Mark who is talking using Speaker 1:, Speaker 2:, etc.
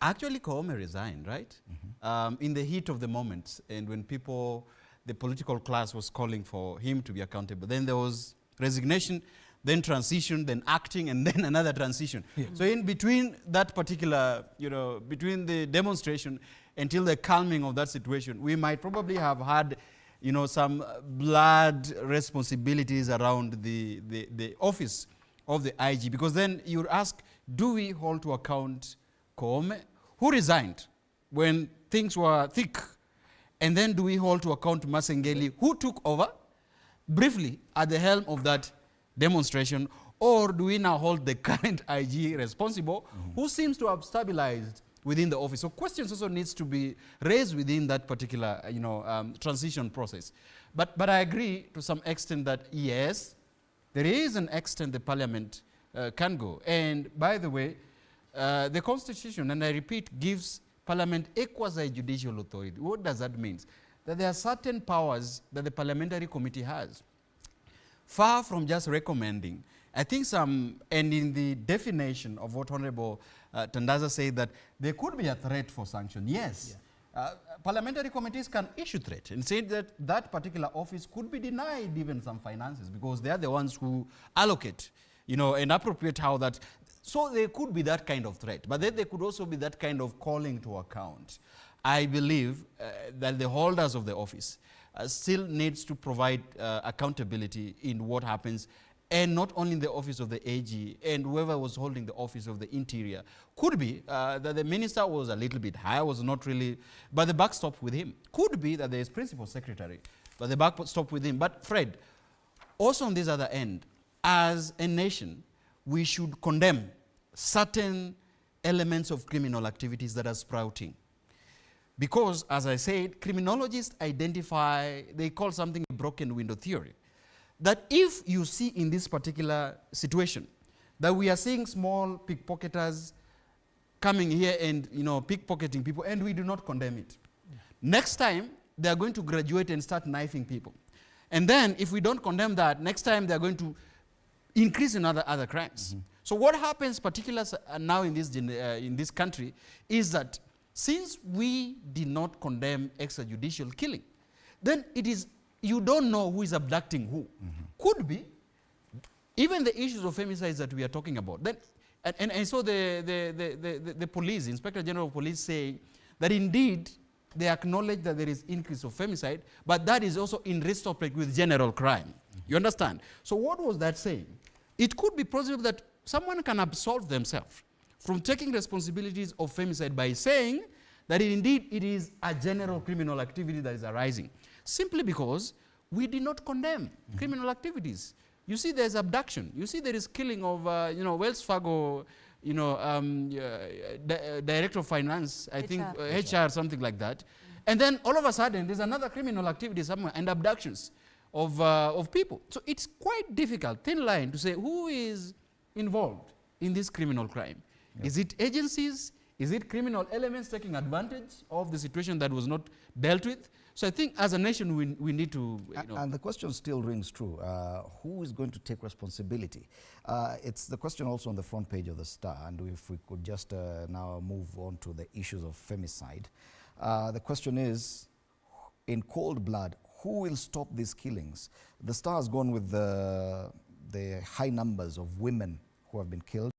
Speaker 1: Actually, Koome resigned, right? In the heat of the moment, and when the political class was calling for him to be accountable. Then there was resignation, then transition, then acting, and then another transition. Yeah. So in between that particular, between the demonstration until the calming of that situation, we might probably have had, some blood responsibilities around the office of the IG, because then you would ask, do we hold to account Koome, who resigned when things were thick? And then do we hold to account Masengeli, who took over briefly at the helm of that demonstration? Or do we now hold the current IG responsible, who seems to have stabilized within the office? So questions also needs to be raised within that particular transition process. But I agree to some extent that yes, there is an extent the parliament can go. And by the way, the constitution, and I repeat, gives parliament a quasi-judicial authority. What does that mean? That there are certain powers that the parliamentary committee has. Far from just recommending, I think and in the definition of what Honorable Tandaza said, that there could be a threat for sanction. Yes, yeah. Parliamentary committees can issue threat and say that that particular office could be denied even some finances because they are the ones who allocate, and appropriate how that. So there could be that kind of threat, but then there could also be that kind of calling to account. I believe that the holders of the office still needs to provide accountability in what happens, and not only in the office of the AG and whoever was holding the office of the Interior. Could be that the minister was a little bit higher, was not really, but the buck stopped with him. Could be that there is principal secretary, but the buck stopped with him. But Fred, also on this other end, as a nation, we should condemn certain elements of criminal activities that are sprouting. Because, as I said, criminologists identify, they call something a broken window theory. That if you see in this particular situation, that we are seeing small pickpocketers coming here and pickpocketing people, and we do not condemn it. Yeah. Next time, they are going to graduate and start knifing people. And then, if we don't condemn that, next time they are going to increase in other crimes. So what happens, particularly now in this country, is that since we did not condemn extrajudicial killing, then it is, you don't know who is abducting who. Could be even the issues of femicides that we are talking about. Then, and so the police, Inspector General of Police, say that indeed they acknowledge that there is increase of femicide, but that is also in respect with general crime. You understand? So what was that saying? It could be possible that someone can absolve themselves from taking responsibilities of femicide by saying that indeed it is a general criminal activity that is arising, simply because we did not condemn criminal activities. You see, there's abduction. You see, there is killing of, Wells Fargo, Director of Finance, I think, HR, something like that. And then all of a sudden, there's another criminal activity somewhere, and abductions of people. So it's quite difficult, thin line, to say who is involved in this criminal crime. Yep. Is it agencies? Is it criminal elements taking advantage of the situation that was not dealt with? So I think as a nation we need to...
Speaker 2: And the question still rings true. Who is going to take responsibility? It's the question also on the front page of the Star, and if we could just now move on to the issues of femicide. The question is, in cold blood, who will stop these killings? The Star has gone with the high numbers of women who have been killed.